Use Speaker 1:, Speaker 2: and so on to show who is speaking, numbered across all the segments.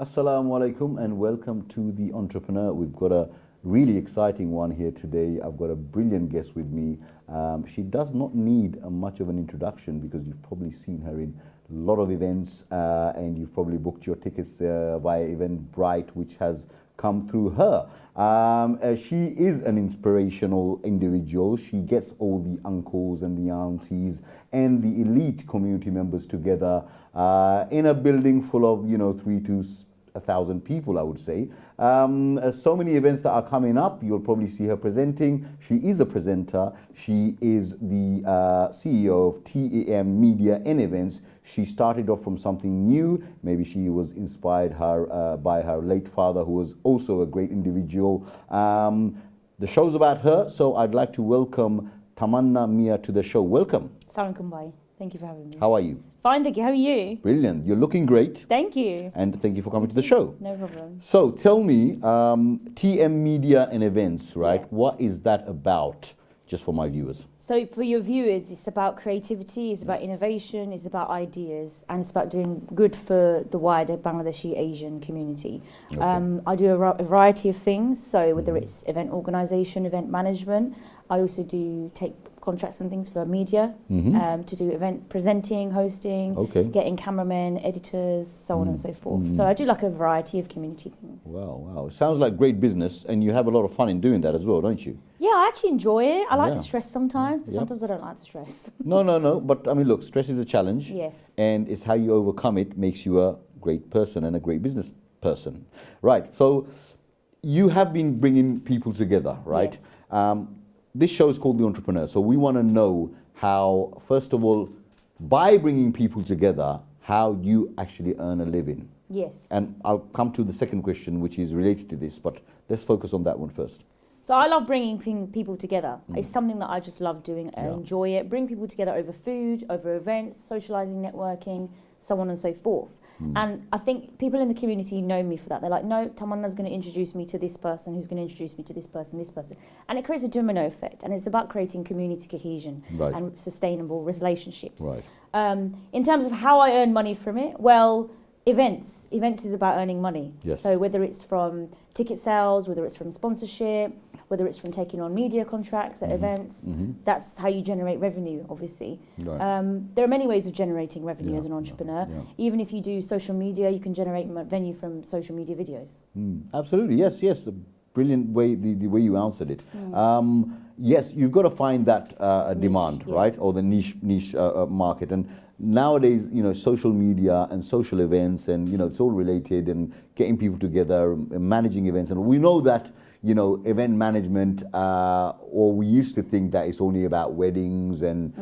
Speaker 1: Assalamu alaikum and welcome to The Entrepreneur. We've got a really exciting one here today. I've got a brilliant guest with me. She does not need much of an introduction because you've probably seen her in a lot of events and you've probably booked your tickets via Eventbrite, which has come through her. She is an inspirational individual. She gets all the uncles and the aunties and the elite community members together in a building full of, 3 to 1,000 people, I would say. So many events that are coming up. You'll probably see her presenting. She is a presenter. She is the CEO of TAM Media and Events. She started off from something new. Maybe she was inspired by her late father, who was also a great individual. The show's about her, so I'd like to welcome Tamanna Mia to the show. Welcome.
Speaker 2: Assalamualaikum, bhai. Thank you for having me.
Speaker 1: How are you?
Speaker 2: Fine, thank you. How are you?
Speaker 1: Brilliant. You're looking great.
Speaker 2: Thank you.
Speaker 1: And thank you for coming to the show.
Speaker 2: No problem.
Speaker 1: So tell me, TM Media and Events, right?
Speaker 2: Yeah.
Speaker 1: What is that about, just for my viewers?
Speaker 2: So for your viewers, it's about creativity, it's about innovation, it's about ideas, and it's about doing good for the wider Bangladeshi Asian community.
Speaker 1: Okay.
Speaker 2: I do a variety of things, so whether it's event organisation, event management, I also do take contracts and things for media, to do event presenting, hosting, getting cameramen, editors, so on and so forth. So I do like a variety of community things.
Speaker 1: Wow. It sounds like great business, and you have a lot of fun in doing that as well, don't you?
Speaker 2: Yeah, I actually enjoy it. I like the stress sometimes, but sometimes I don't like the stress.
Speaker 1: No. But I mean, look, stress is a challenge.
Speaker 2: Yes.
Speaker 1: And it's how you overcome it makes you a great person and a great business person. Right. So you have been bringing people together, right?
Speaker 2: Yes.
Speaker 1: This show is called The Entrepreneur. So we want to know how, first of all, by bringing people together, how you actually earn a living.
Speaker 2: Yes.
Speaker 1: And I'll come to the second question, which is related to this, but let's focus on that one first.
Speaker 2: So I love bringing people together. It's something that I just love doing. I enjoy it. Bring people together over food, over events, socializing, networking, so on and so forth. And I think people in the community know me for that. They're like, no, Tamanna's going to introduce me to this person, who's going to introduce me to this person. And it creates a domino effect. And it's about creating community cohesion and sustainable relationships.
Speaker 1: Right.
Speaker 2: In terms of how I earn money from it, well, events is about earning money.
Speaker 1: Yes.
Speaker 2: So whether it's from ticket sales, whether it's from sponsorship, whether it's from taking on media contracts at events, that's how you generate revenue, obviously.
Speaker 1: Right.
Speaker 2: There are many ways of generating revenue as an entrepreneur.
Speaker 1: Yeah.
Speaker 2: Even if you do social media, you can generate revenue from social media videos.
Speaker 1: Absolutely, yes. A brilliant way, the way you answered it. Yes, you've got to find that demand, right? Or the niche market. And nowadays, social media and social events and, it's all related, and getting people together and managing events. And we know that, event management, or we used to think that it's only about weddings and,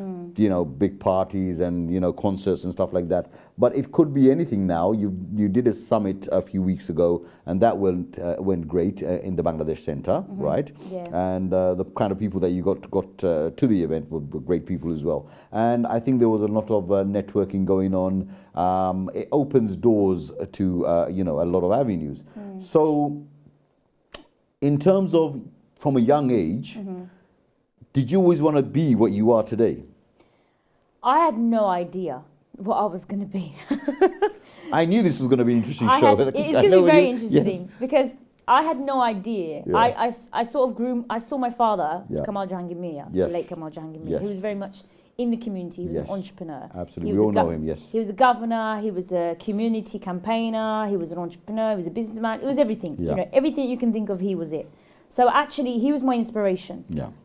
Speaker 1: big parties and, concerts and stuff like that. But it could be anything now. You did a summit a few weeks ago, and that went great in the Bangladesh Center, right?
Speaker 2: Yeah.
Speaker 1: And the kind of people that you got to the event were great people as well. And I think there was a lot of networking going on. It opens doors to, a lot of avenues. So, in terms of from a young age, did you always want to be what you are today?
Speaker 2: I had no idea what I was going to be.
Speaker 1: I knew this was going to be an interesting show.
Speaker 2: It's going to be very interesting because I had no idea. Yeah. I sort of I saw my father, Kamal Jahangir Mia, the late Kamal Jahangir Mia, who was very much in the community. He was an entrepreneur.
Speaker 1: Absolutely, we all know him, yes.
Speaker 2: He was a governor, he was a community campaigner, he was an entrepreneur, he was a businessman, it was everything. Everything you can think of, he was it. So actually, he was my inspiration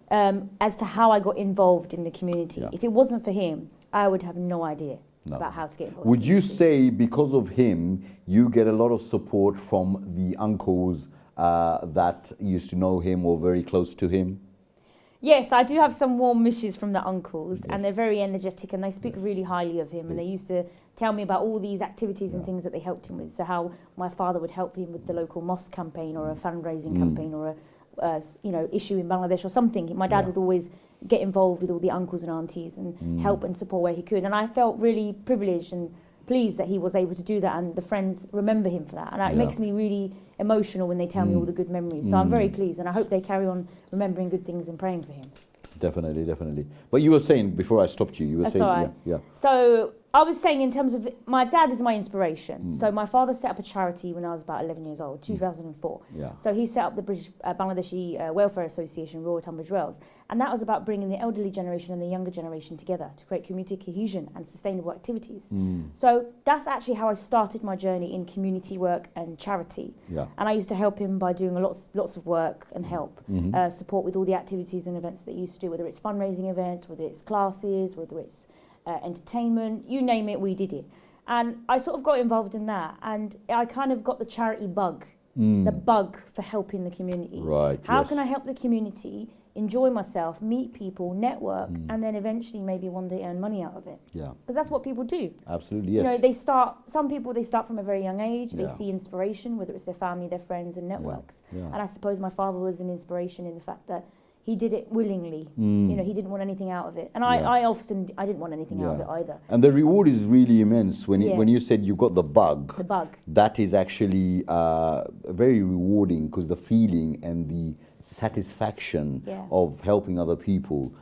Speaker 2: as to how I got involved in the community. Yeah. If it wasn't for him, I would have no idea about how to get involved.
Speaker 1: Would you say because of him, you get a lot of support from the uncles that used to know him or very close to him?
Speaker 2: Yes, I do have some warm wishes from the uncles, and they're very energetic, and they speak really highly of him, and they used to tell me about all these activities and things that they helped him with. So how my father would help him with the local mosque campaign or a fundraising campaign or a issue in Bangladesh or something. My dad would always get involved with all the uncles and aunties and help and support where he could. And I felt really privileged and pleased that he was able to do that, and the friends remember him for that. And it makes me really emotional when they tell me all the good memories. So I'm very pleased, and I hope they carry on remembering good things and praying for him.
Speaker 1: Definitely. But you were saying, before I stopped you, you were saying,
Speaker 2: So I was saying in terms of, my dad is my inspiration. So my father set up a charity when I was about 11 years old, 2004.
Speaker 1: Yeah.
Speaker 2: So he set up the British Bangladeshi Welfare Association, Royal Tunbridge Wells. And that was about bringing the elderly generation and the younger generation together to create community cohesion and sustainable activities. So that's actually how I started my journey in community work and charity.
Speaker 1: Yeah.
Speaker 2: And I used to help him by doing lots of work and help, support with all the activities and events that he used to do, whether it's fundraising events, whether it's classes, whether it's entertainment, you name it, we did it. And I sort of got involved in that, and I kind of got the charity bug, the bug for helping the community.
Speaker 1: Right.
Speaker 2: How can I help the community, enjoy myself, meet people, network, and then eventually maybe one day earn money out of it?
Speaker 1: Yeah.
Speaker 2: Because that's what people do.
Speaker 1: Absolutely, yes.
Speaker 2: You know, some people start from a very young age, they see inspiration, whether it's their family, their friends and networks.
Speaker 1: Yeah.
Speaker 2: And I suppose my father was an inspiration in the fact that he did it willingly. You know, he didn't want anything out of it. And I didn't want anything out of it either.
Speaker 1: And the reward is really immense. When you said you got the bug, that is actually very rewarding, because the feeling and the satisfaction of helping other people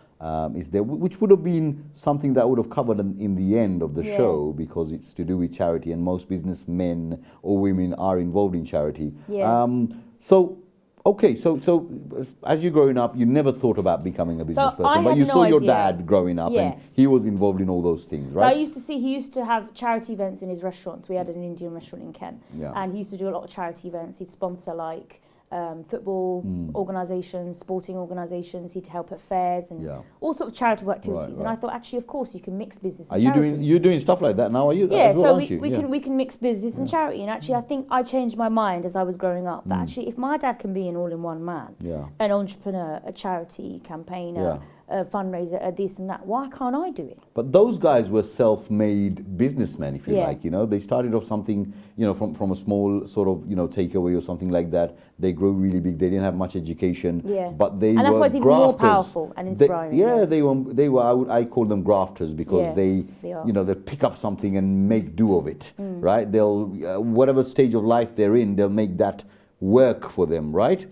Speaker 1: is there, which would have been something that would have covered in the end of the show, because it's to do with charity, and most businessmen or women are involved in charity. Okay, so as you're growing up, you never thought about becoming a business person, but you saw your dad growing up, and he was involved in all those things, right?
Speaker 2: So he used to have charity events in his restaurants. We had an Indian restaurant in Kent, and he used to do a lot of charity events. He'd sponsor like football organisations, sporting organisations. He'd help at fairs and all sorts of charitable activities. And I thought, actually, of course, you can mix business and charity.
Speaker 1: You're doing stuff like that now, are you?
Speaker 2: Yeah, so we can mix business and charity. And actually, I think I changed my mind as I was growing up, that actually, if my dad can be an all-in-one man, an entrepreneur, a charity campaigner, a fundraiser, a this and that, why can't I do it?
Speaker 1: But those guys were self-made businessmen, if you like. You know, they started off something, you know, from a small sort of, you know, takeaway or something like that. They grew really big. They didn't have much education, but they were grafters.
Speaker 2: And that's why it's even more powerful and inspiring.
Speaker 1: They were. I call them grafters, because they you know, they pick up something and make do of it, right? They'll whatever stage of life they're in, they'll make that work for them, right?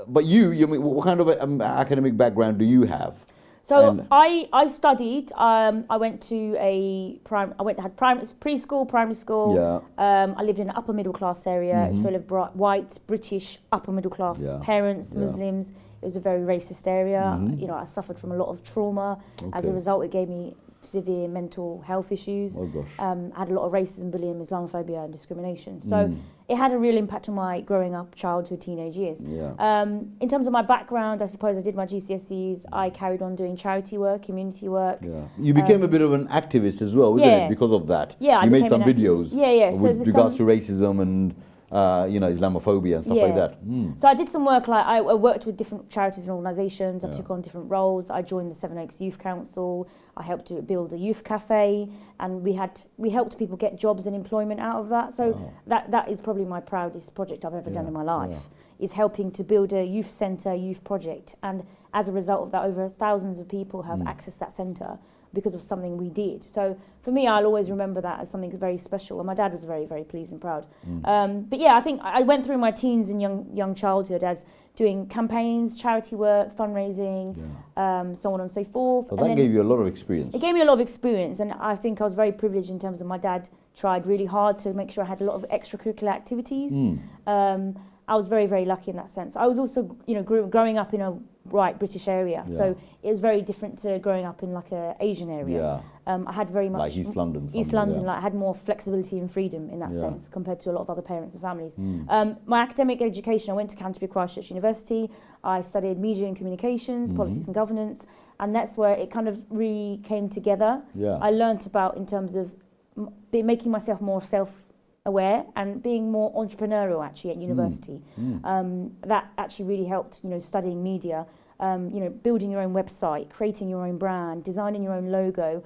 Speaker 1: But what kind of academic background do you have?
Speaker 2: So I studied. I went to had preschool, primary school. I lived in an upper middle class area. It's full of white British upper middle class parents, Muslims. It was a very racist area. You know, I suffered from a lot of trauma. As a result, it gave me severe mental health issues.
Speaker 1: Oh gosh.
Speaker 2: I had a lot of racism, bullying, Islamophobia and discrimination. So it had a real impact on my growing up, childhood, teenage years. In terms of my background, I suppose I did my GCSEs. I carried on doing charity work, community work.
Speaker 1: You became a bit of an activist as well, wasn't it? Because of that. You made some videos with regards to racism and you know, Islamophobia and stuff like that.
Speaker 2: So I did some work, like I worked with different charities and organisations. I took on different roles. I joined the Seven Oaks Youth Council. I helped to build a youth cafe, and we helped people get jobs and employment out of that. So that is probably my proudest project I've ever done in my life, is helping to build a youth centre, youth project. And as a result of that, over thousands of people have accessed that centre because of something we did. So for me, I'll always remember that as something very special. And my dad was very, very pleased and proud. But yeah, I think I went through my teens and young childhood as doing campaigns, charity work, fundraising, so on and so forth.
Speaker 1: So that gave you a lot of experience.
Speaker 2: It gave me a lot of experience, and I think I was very privileged in terms of my dad tried really hard to make sure I had a lot of extracurricular activities. I was very, very lucky in that sense. I was also, you know, growing up in a white British area, so it was very different to growing up in like a Asian area. I had very much
Speaker 1: like East London.
Speaker 2: Like I had more flexibility and freedom in that sense compared to a lot of other parents and families. My academic education, I went to Canterbury Christ Church University. I studied media and communications, politics and governance, and that's where it kind of really came together. I learnt about in terms of making myself more self-aware and being more entrepreneurial actually at university. That actually really helped, you know, studying media, you know, building your own website, creating your own brand, designing your own logo.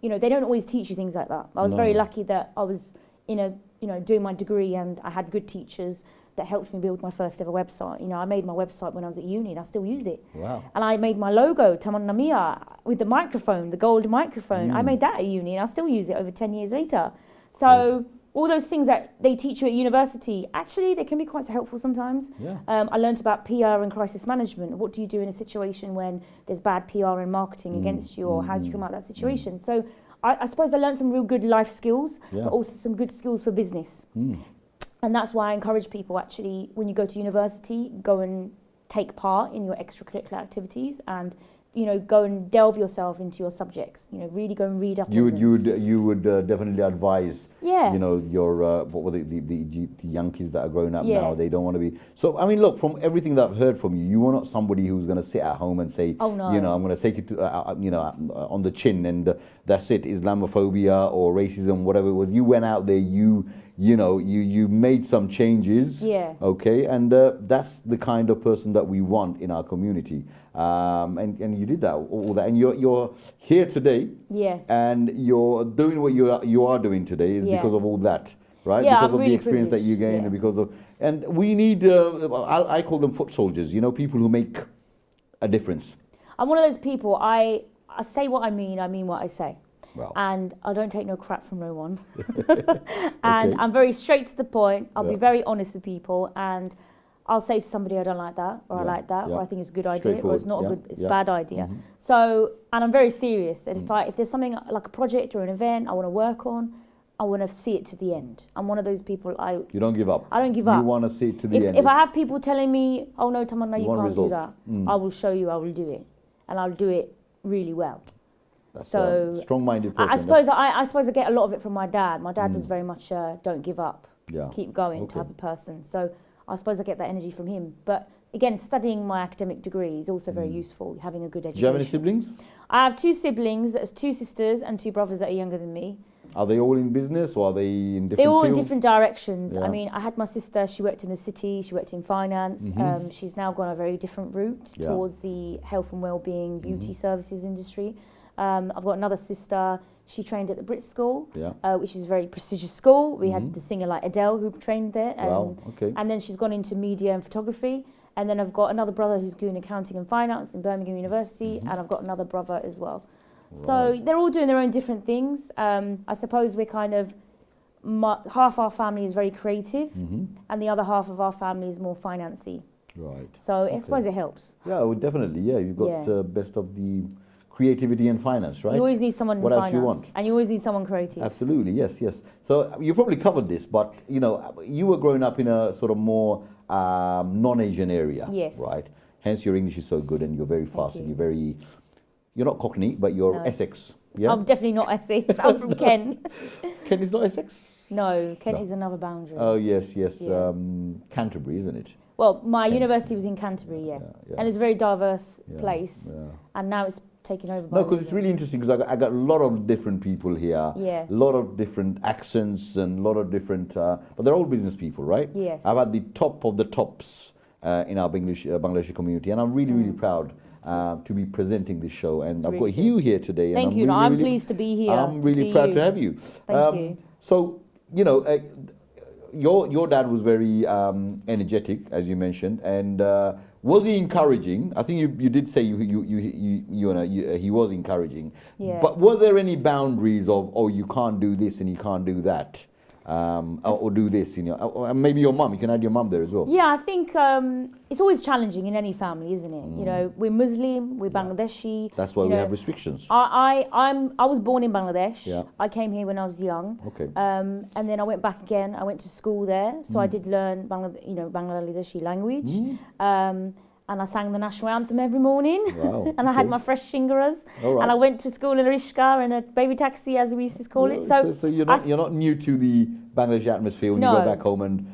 Speaker 2: You know, they don't always teach you things like that. I was very lucky that I was doing my degree, and I had good teachers that helped me build my first ever website. You know, I made my website when I was at uni, and I still use it. And I made my logo, Tamanna, with the microphone, the gold microphone. I made that at uni, and I still use it over 10 years later. So all those things that they teach you at university, actually, they can be quite helpful sometimes. I learned about PR and crisis management. What do you do in a situation when there's bad PR and marketing against you, or how do you come out of that situation? So I suppose I learned some real good life skills,
Speaker 1: Yeah.
Speaker 2: but also some good skills for business. And that's why I encourage people actually, when you go to university, go and take part in your extracurricular activities and, you know, go and delve yourself into your subjects. You know, really go and read up.
Speaker 1: You would definitely advise.
Speaker 2: Yeah.
Speaker 1: You know, your what were the young kids that are growing up
Speaker 2: Yeah.
Speaker 1: now? They don't want to be. So I mean, look, from everything that I've heard from you, you are not somebody who's going to sit at home and say,
Speaker 2: Oh, no.
Speaker 1: you know, I'm going to take it to, you know, on the chin, and that's it. Islamophobia or racism, whatever it was. You went out there. You know, you made some changes.
Speaker 2: Yeah.
Speaker 1: Okay, and that's the kind of person that we want in our community. And you did that, all that, and you're here today.
Speaker 2: Yeah.
Speaker 1: And you're doing what you are doing today is
Speaker 2: Yeah.
Speaker 1: because of all that, right?
Speaker 2: Yeah,
Speaker 1: because
Speaker 2: I'm
Speaker 1: of
Speaker 2: really
Speaker 1: the experience that you
Speaker 2: privileged,
Speaker 1: gained,
Speaker 2: yeah.
Speaker 1: and because of, and we need, I call them foot soldiers. You know, people who make a difference.
Speaker 2: I'm one of those people, I say what I mean what I say.
Speaker 1: Wow.
Speaker 2: And I don't take no crap from no one. And
Speaker 1: Okay.
Speaker 2: I'm very straight to the point. I'll be
Speaker 1: Yeah.
Speaker 2: very honest with people, and I'll say to somebody, I don't like that, or I
Speaker 1: Yeah,
Speaker 2: like that,
Speaker 1: yeah.
Speaker 2: or I think it's a good idea, or it's not
Speaker 1: Straightforward,
Speaker 2: a
Speaker 1: yeah,
Speaker 2: good, it's
Speaker 1: yeah.
Speaker 2: a bad idea.
Speaker 1: Mhm.
Speaker 2: So, and I'm very serious. And if there's something like a project or an event I want to work on, I want to see it to the end. I'm one of those people,
Speaker 1: You don't give up.
Speaker 2: I don't give
Speaker 1: You
Speaker 2: up.
Speaker 1: want to see it to the end.
Speaker 2: If I have people telling me, oh no, Tamanna,
Speaker 1: You
Speaker 2: you
Speaker 1: want
Speaker 2: can't do
Speaker 1: results.
Speaker 2: that, I will show you, I will do it. And I'll do it really well.
Speaker 1: That's
Speaker 2: So
Speaker 1: a strong-minded person.
Speaker 2: I suppose I suppose I get a lot of it from my dad. My dad was very much don't give up,
Speaker 1: Yeah.
Speaker 2: keep going
Speaker 1: Okay.
Speaker 2: type of person. So I suppose I get that energy from him. But again, studying my academic degree is also very useful. Having a good
Speaker 1: Do
Speaker 2: education.
Speaker 1: you have any siblings?
Speaker 2: I have 2 siblings. There's 2 sisters and 2 brothers that are younger than me.
Speaker 1: Are they all in business, or are they in different
Speaker 2: They're all in
Speaker 1: fields?
Speaker 2: different directions.
Speaker 1: Yeah.
Speaker 2: I mean, I had my sister. She worked in the city. She worked in finance. She's now gone a very different route
Speaker 1: Yeah.
Speaker 2: towards the health and well-being, beauty services industry. I've got another sister. She trained at the Brit School,
Speaker 1: Yeah.
Speaker 2: which is a very prestigious school. We had the singer like Adele who trained there.
Speaker 1: Wow. Okay.
Speaker 2: And then she's gone into media and photography. And then I've got another brother who's doing accounting and finance in Birmingham University. And I've got another brother as well. So
Speaker 1: Right.
Speaker 2: they're all doing their own different things. I suppose we're kind of, half our family is very creative and the other half of our family is more financy.
Speaker 1: Right.
Speaker 2: So I
Speaker 1: Okay.
Speaker 2: suppose it helps.
Speaker 1: Yeah, well, definitely. Yeah, you've got
Speaker 2: Yeah.
Speaker 1: best of the creativity and finance, right?
Speaker 2: You always need someone
Speaker 1: What
Speaker 2: in
Speaker 1: else
Speaker 2: finance.
Speaker 1: you want?
Speaker 2: And you always need someone creative.
Speaker 1: Absolutely, yes, yes. So you probably covered this, but you know, you were growing up in a sort of more non-Asian area,
Speaker 2: Yes.
Speaker 1: right? Hence, your English is so good, and you're very fast, and you're not Cockney, but you're
Speaker 2: No.
Speaker 1: Essex. Yeah,
Speaker 2: I'm definitely not Essex. I'm from Kent.
Speaker 1: Kent is not Essex.
Speaker 2: No, Kent
Speaker 1: No.
Speaker 2: is another boundary.
Speaker 1: Oh yes, yes.
Speaker 2: Yeah.
Speaker 1: Canterbury, isn't it?
Speaker 2: Well, my
Speaker 1: Kent.
Speaker 2: university was in Canterbury, yeah.
Speaker 1: Yeah.
Speaker 2: And it's a very diverse
Speaker 1: Yeah,
Speaker 2: place.
Speaker 1: yeah.
Speaker 2: And now it's taken over by...
Speaker 1: No, because it's really interesting because I got a lot of different people here.
Speaker 2: Yeah.
Speaker 1: A lot of different accents and a lot of different, but they're all business people, right?
Speaker 2: Yes.
Speaker 1: I've had the top of the tops in our Bangladeshi community, and I'm really, really proud to be presenting this show. And I've
Speaker 2: really
Speaker 1: got Hugh here today.
Speaker 2: Thank
Speaker 1: and
Speaker 2: you.
Speaker 1: I'm
Speaker 2: I'm pleased to be here.
Speaker 1: I'm really
Speaker 2: see
Speaker 1: proud
Speaker 2: you.
Speaker 1: to have you.
Speaker 2: Thank you.
Speaker 1: So, you know, your dad was very energetic, as you mentioned, and was he encouraging? I think you did say he was encouraging.
Speaker 2: Yeah.
Speaker 1: But were there any boundaries of, oh, you can't do this and you can't do that, or do this? Maybe your mum. You can add your mum there as well.
Speaker 2: Yeah, I think it's always challenging in any family, isn't it? You know, we're Muslim, we're Bangladeshi.
Speaker 1: That's why
Speaker 2: you
Speaker 1: we
Speaker 2: know.
Speaker 1: have restrictions.
Speaker 2: I was born in Bangladesh.
Speaker 1: Yeah.
Speaker 2: I came here when I was young.
Speaker 1: Okay.
Speaker 2: And then I went back again. I went to school there, so I did learn Bangladeshi language. And I sang the national anthem every morning.
Speaker 1: Wow,
Speaker 2: And I had
Speaker 1: okay.
Speaker 2: my fresh shingaras.
Speaker 1: All right.
Speaker 2: And I went to school in a rishka and a baby taxi, as we used to call it.
Speaker 1: So you're not new to the Bangladeshi atmosphere when you
Speaker 2: No.
Speaker 1: go back home, and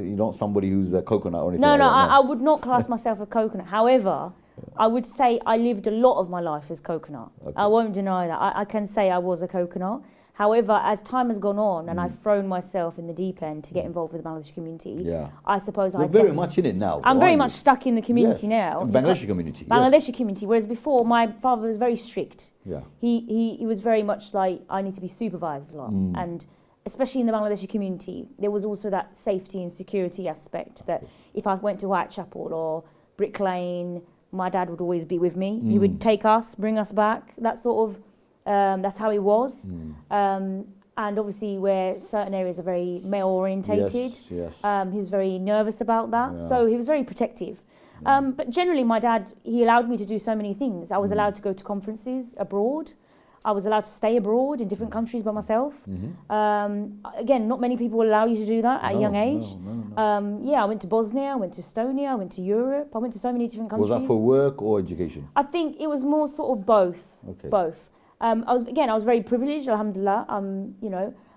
Speaker 1: you're not somebody who's a coconut or anything.
Speaker 2: No,
Speaker 1: like
Speaker 2: no,
Speaker 1: that,
Speaker 2: I would not class myself a coconut. However, I would say I lived a lot of my life as coconut.
Speaker 1: Okay.
Speaker 2: I won't deny that. I can say I was a coconut. However, as time has gone on and I've thrown myself in the deep end to get involved with the Bangladeshi community,
Speaker 1: Yeah.
Speaker 2: I suppose
Speaker 1: You're
Speaker 2: I
Speaker 1: very
Speaker 2: definitely-
Speaker 1: much in it now.
Speaker 2: I'm
Speaker 1: though,
Speaker 2: very
Speaker 1: aren't
Speaker 2: much
Speaker 1: you?
Speaker 2: stuck in the community
Speaker 1: Yes.
Speaker 2: now.
Speaker 1: Bangladeshi community.
Speaker 2: Bangladeshi community, whereas before my father was very strict.
Speaker 1: Yeah.
Speaker 2: He was very much like, I need to be supervised a lot. And especially in the Bangladeshi community, there was also that safety and security aspect that if I went to Whitechapel or Brick Lane, my dad would always be with me. He would take us, bring us back. That sort of, that's how he was. And obviously where certain areas are very male orientated,
Speaker 1: Yes.
Speaker 2: he was very nervous about that.
Speaker 1: Yeah.
Speaker 2: So he was very protective. But generally my dad, he allowed me to do so many things. I was allowed to go to conferences abroad. I was allowed to stay abroad in different countries by myself. Again, not many people allow you to do that at a young age. Yeah, I went to Bosnia, I went to Estonia, I went to Europe, I went to so many different countries.
Speaker 1: Was that for work or education?
Speaker 2: I think it was more sort of both.
Speaker 1: Okay.
Speaker 2: Both. I was very privileged, alhamdulillah.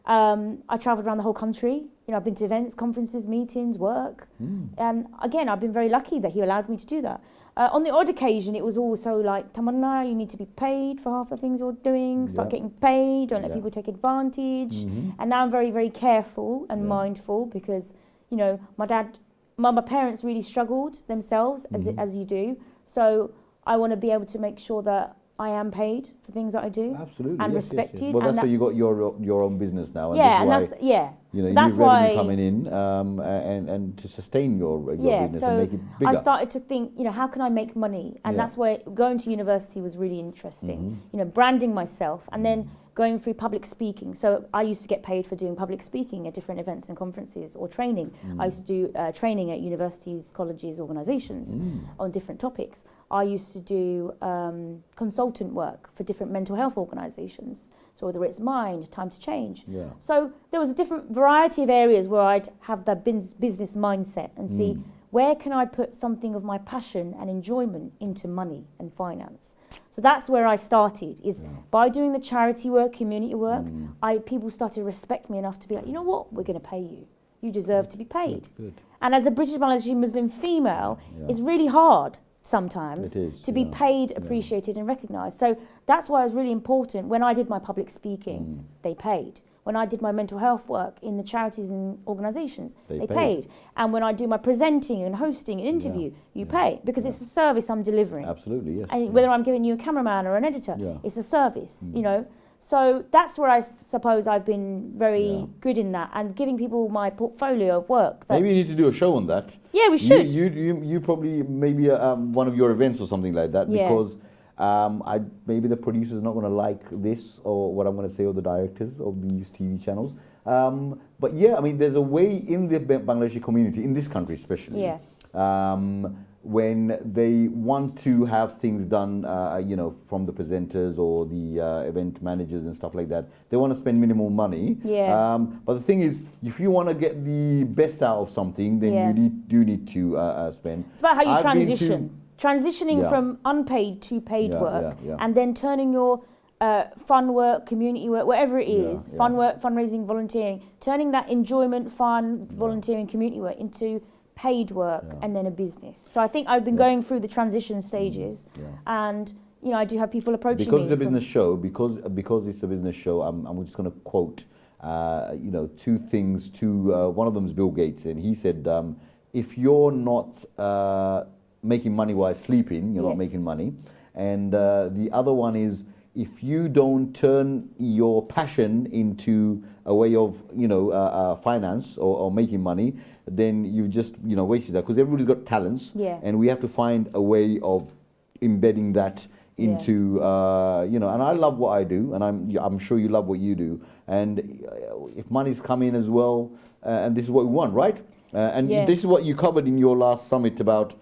Speaker 2: I travelled around the whole country. I've been to events, conferences, meetings, work. And again, I've been very lucky that he allowed me to do that. On the odd occasion, it was also like, Tamanna, you need to be paid for half the things you're doing. Start getting paid. Don't let people take advantage. And now I'm very, very careful and mindful because, my parents really struggled themselves, as you do. So I want to be able to make sure that I am paid for things that I do.
Speaker 1: Absolutely.
Speaker 2: And
Speaker 1: yes,
Speaker 2: respected.
Speaker 1: Yes. Well, that's why you got your own business now. And
Speaker 2: so
Speaker 1: that's revenue coming in and to sustain your business and make it bigger.
Speaker 2: I started to think, how can I make money? And that's why going to university was really interesting. Branding myself and then going through public speaking. So I used to get paid for doing public speaking at different events and conferences or training. I used to do training at universities, colleges, organisations on different topics. I used to do consultant work for different mental health organisations. So whether it's Mind, Time to Change. So there was a different variety of areas where I'd have that business mindset and see where can I put something of my passion and enjoyment into money and finance. So that's where I started, by doing the charity work, community work, people started to respect me enough to be like, you know what, we're going to pay you. You deserve to be paid.
Speaker 1: Good.
Speaker 2: And as a British Bangladeshi Muslim female, it's really hard sometimes to be paid, appreciated and recognised. So that's why it was really important. When I did my public speaking, they paid. When I did my mental health work in the charities and organisations, they paid. And when I do my presenting and hosting an interview, you pay. Because it's a service I'm delivering.
Speaker 1: Absolutely, yes.
Speaker 2: And whether I'm giving you a cameraman or an editor, it's a service, So that's where I suppose I've been very good in that and giving people my portfolio of work.
Speaker 1: Maybe you need to do a show on that.
Speaker 2: Yeah, we should.
Speaker 1: You probably, maybe one of your events or something like that because... maybe the producer's not going to like this or what I'm going to say, or the directors of these TV channels. But yeah, I mean, there's a way in the Bangladeshi community, in this country especially, when they want to have things done, from the presenters or the event managers and stuff like that, they want to spend minimal money. But the thing is, if you want to get the best out of something, then you do need to spend.
Speaker 2: It's about how you transition. Transitioning from unpaid to paid work and then turning your fun work, community work, whatever it is, fun work, fundraising, volunteering, turning that enjoyment, fun, volunteering, community work into paid work and then a business. So I think I've been going through the transition stages and I do have people approaching me.
Speaker 1: Because it's a business show, because it's a business show, I'm just going to quote, two things. One of them is Bill Gates, and he said, if you're not making money while sleeping, you're not making money. And the other one is, if you don't turn your passion into a way of, finance or making money, then you've just, wasted that. Because everybody's got talents, and we have to find a way of embedding that into, and I love what I do, and I'm sure you love what you do. And if money's come in as well, and this is what we want, right? This is what you covered in your last summit about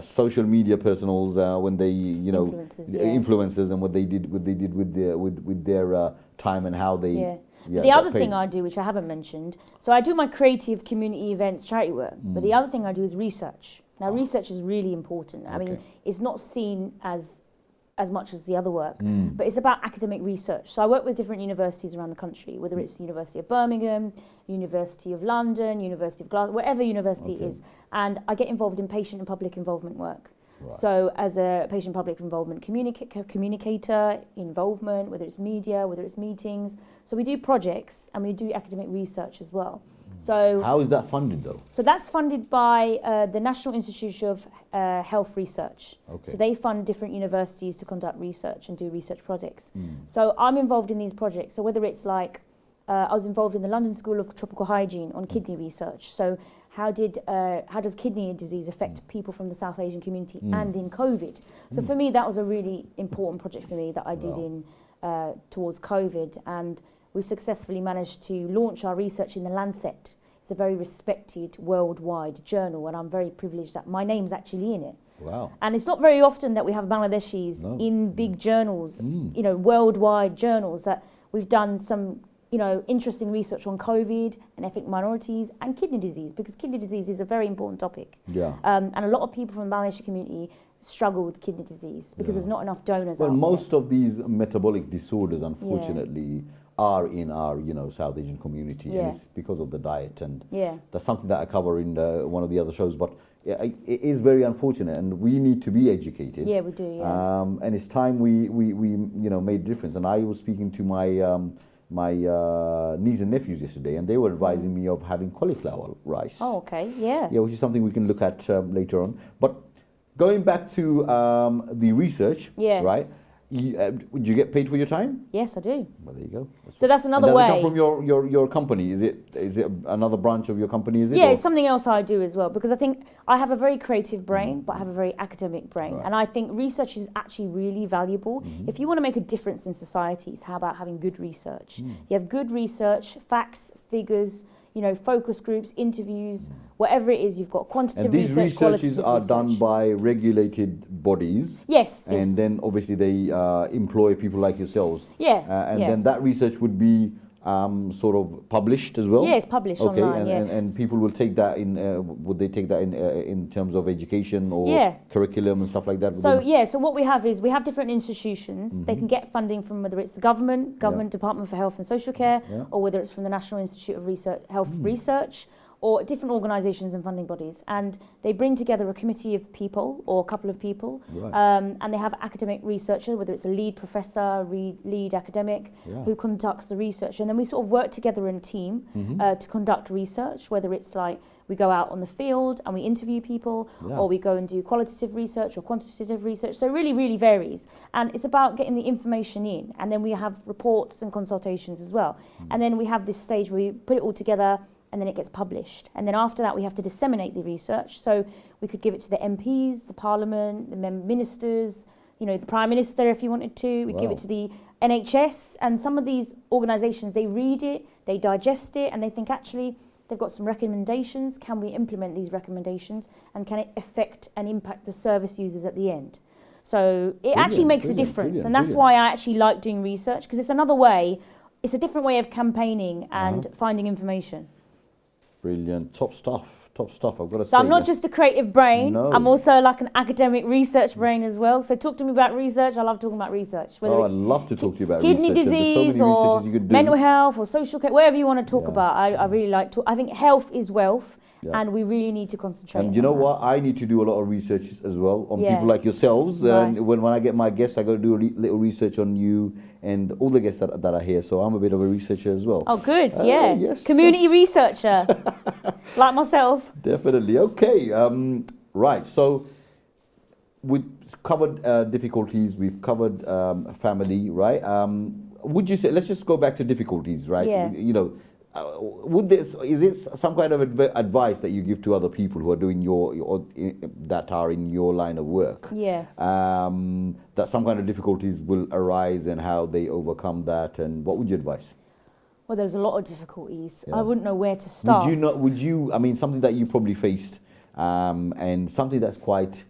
Speaker 1: social media personals when they, influencers and what they did with their time and how they.
Speaker 2: The other thing I do, which I haven't mentioned, so I do my creative community events, charity work, but the other thing I do is research. Now, research is really important. I mean, it's not seen as much as the other work, but it's about academic research. So I work with different universities around the country, whether it's University of Birmingham, University of London, University of Glasgow, whatever university it is, and I get involved in patient and public involvement work. So as a patient public involvement communicator, involvement, whether it's media, whether it's meetings. So we do projects and we do academic research as well. So
Speaker 1: how is that funded though?
Speaker 2: So that's funded by the National Institute of Health Research. So they fund different universities to conduct research and do research projects. So I'm involved in these projects. So whether it's like, I was involved in the London School of Tropical Hygiene on kidney research. So how does kidney disease affect people from the South Asian community and in COVID? So for me, that was a really important project for me that I did in towards COVID, and we successfully managed to launch our research in the Lancet. It's a very respected worldwide journal, and I'm very privileged that my name's actually in it.
Speaker 1: Wow.
Speaker 2: And it's not very often that we have Bangladeshis in big journals, worldwide journals, that we've done some, interesting research on COVID and ethnic minorities and kidney disease, because kidney disease is a very important topic.
Speaker 1: Yeah.
Speaker 2: And a lot of people from the Bangladeshi community struggle with kidney disease because there's not enough donors.
Speaker 1: Well,
Speaker 2: out
Speaker 1: most
Speaker 2: there.
Speaker 1: of these metabolic disorders, unfortunately, are in our, South Asian community, and it's because of the diet, and that's something that I cover in one of the other shows. But it is very unfortunate, and we need to be educated.
Speaker 2: Yeah, we do. Yeah.
Speaker 1: And it's time we made a difference. And I was speaking to my niece and nephews yesterday, and they were advising me of having cauliflower rice.
Speaker 2: Oh, okay. Yeah.
Speaker 1: Yeah, which is something we can look at later on. But going back to the research, right? Would you get paid for your time?
Speaker 2: Yes, I do.
Speaker 1: Well, there you go.
Speaker 2: So that's another way.
Speaker 1: Does it come from your company? Is it another branch of your company? Is it?
Speaker 2: Yeah, it's something else I do as well, because I think I have a very creative brain, but I have a very academic brain. Right. And I think research is actually really valuable. If you want to make a difference in societies, how about having good research? You have good research, facts, figures, focus groups, interviews, whatever it is, you've got quantitative research.
Speaker 1: And these researches are done by regulated bodies.
Speaker 2: Yes.
Speaker 1: And then obviously they employ people like yourselves.
Speaker 2: Yeah.
Speaker 1: And then that research would be sort of published as well?
Speaker 2: Yeah, it's published online.
Speaker 1: And people will take that in, would they take that in terms of education or curriculum and stuff like that?
Speaker 2: So what we have is we have different institutions. They can get funding from whether it's the government Department for Health and Social Care, or whether it's from the National Institute of Health Research, or different organisations and funding bodies, and they bring together a committee of people or a couple of people, and they have academic researcher, whether it's a lead professor, lead academic, who conducts the research, and then we sort of work together in a team to conduct research, whether it's like we go out on the field and we interview people, or we go and do qualitative research or quantitative research. So it really, really varies, and it's about getting the information in, and then we have reports and consultations as well, and then we have this stage where we put it all together, and then it gets published. And then after that, we have to disseminate the research. So we could give it to the MPs, the Parliament, the ministers, the Prime Minister if you wanted to. We give it to the NHS. And some of these organisations, they read it, they digest it, and they think, actually, they've got some recommendations. Can we implement these recommendations? And can it affect and impact the service users at the end? So it actually makes a difference. And that's why I actually like doing research, because it's another way, it's a different way of campaigning and finding information.
Speaker 1: Brilliant. Top stuff. I've got to say.
Speaker 2: So I'm not just a creative brain.
Speaker 1: No.
Speaker 2: I'm also like an academic research brain as well. So talk to me about research. I love talking about research.
Speaker 1: I'd love to talk to you about
Speaker 2: kidney
Speaker 1: research.
Speaker 2: disease or mental health or social care, whatever you want to talk about. I really like to. I think health is wealth. And we really need to concentrate.
Speaker 1: And you know what? I need to do a lot of research as well on people like yourselves. And when I get my guests, I got to do a little research on you and all the guests that are here. So I'm a bit of a researcher as well.
Speaker 2: Oh, good.
Speaker 1: Yes.
Speaker 2: Community researcher, like myself.
Speaker 1: Definitely. Okay. Right. So we've covered difficulties. We've covered family. Right. Would you say? Let's just go back to difficulties. Right.
Speaker 2: Yeah.
Speaker 1: Is this some kind of advice that you give to other people who are doing that are in your line of work?
Speaker 2: Yeah.
Speaker 1: That some kind of difficulties will arise and how they overcome that, and what would you advise?
Speaker 2: Well, there's a lot of difficulties. I wouldn't know where to start.
Speaker 1: I mean, something that you probably faced, and something that's quite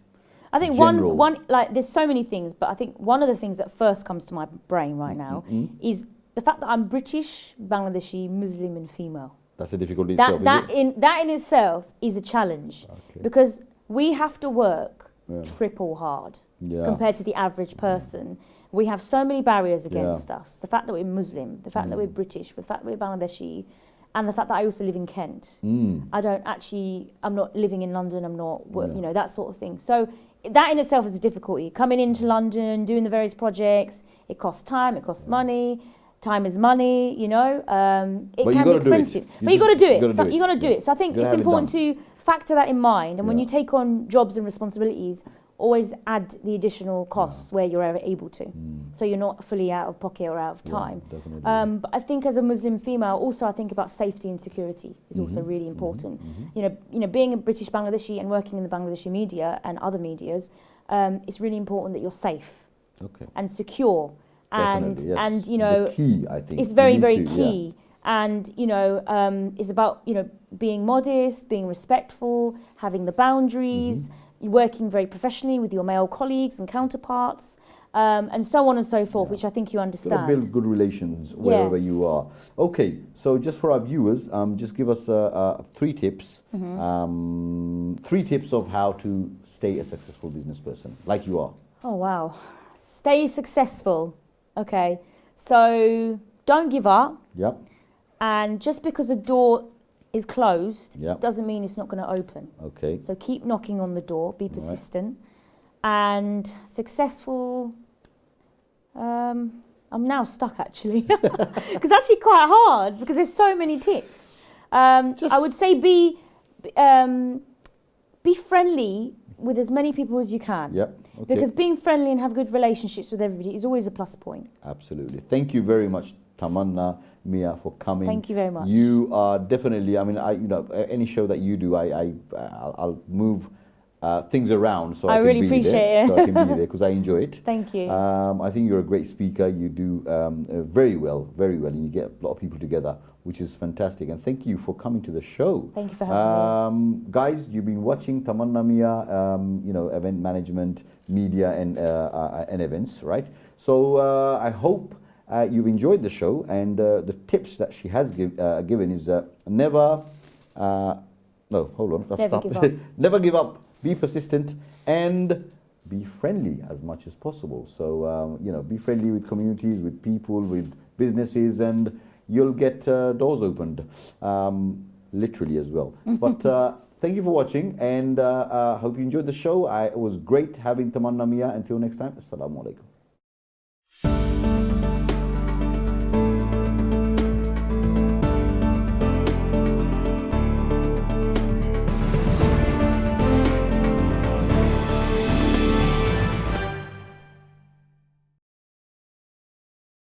Speaker 2: I think
Speaker 1: general.
Speaker 2: one like there's so many things, but I think one of the things that first comes to my brain right now is the fact that I'm British, Bangladeshi, Muslim and female.
Speaker 1: That's a difficulty itself,
Speaker 2: that in itself is a challenge, because we have to work triple hard compared to the average person. We have so many barriers against us. The fact that we're Muslim, the fact that we're British, the fact that we're Bangladeshi, and the fact that I also live in Kent. I'm not living in London, I'm not, that sort of thing. So that in itself is a difficulty. Coming into London, doing the various projects, it costs time, it costs money. Time is money, it can be expensive. But you got to do it. You got to do it. So I think it's important to factor that in mind. And when you take on jobs and responsibilities, always add the additional costs where you're ever able to. So you're not fully out of pocket or out of time. But I think as a Muslim female, also I think about safety and security is also really important. Being a British Bangladeshi and working in the Bangladeshi media and other medias, it's really important that you're safe and secure.
Speaker 1: The key, I think,
Speaker 2: it's very, very key. And it's about being modest, being respectful, having the boundaries, working very professionally with your male colleagues and counterparts, and so on and so forth, which I think you understand.
Speaker 1: Got to build good relations wherever you are. Okay, so just for our viewers, just give us 3 tips. 3 tips of how to stay a successful business person, like you are.
Speaker 2: Oh, wow. Stay successful. Okay, so don't give up.
Speaker 1: Yep.
Speaker 2: And just because a door is closed
Speaker 1: Yep.
Speaker 2: doesn't mean it's not going to open.
Speaker 1: Okay.
Speaker 2: So keep knocking on the door, be persistent. And successful, I'm now stuck actually. Because actually quite hard, because there's so many tips. I would say be friendly with as many people as you can.
Speaker 1: Yep. Okay.
Speaker 2: Because being friendly and have good relationships with everybody is always a plus point.
Speaker 1: Absolutely. Thank you very much, Tamanna, Mia, for coming.
Speaker 2: Thank you very much.
Speaker 1: You are definitely, I mean, any show that you do, I'll move things around so I can
Speaker 2: really
Speaker 1: be
Speaker 2: appreciate
Speaker 1: there.
Speaker 2: it.
Speaker 1: So I can be there because I enjoy it.
Speaker 2: Thank you.
Speaker 1: I think you're a great speaker. You do very well, and you get a lot of people together, which is fantastic. And thank you for coming to the show.
Speaker 2: Thank you for having me.
Speaker 1: Guys, you've been watching Tamanna Mia, event management, media, and events, right? So I hope you've enjoyed the show, and the tips that she has given is never give up. Be persistent and be friendly as much as possible. So, be friendly with communities, with people, with businesses, and you'll get doors opened, literally as well. But thank you for watching, and hope you enjoyed the show. It was great having Tamanna Mia. Until next time, Assalamu alaikum.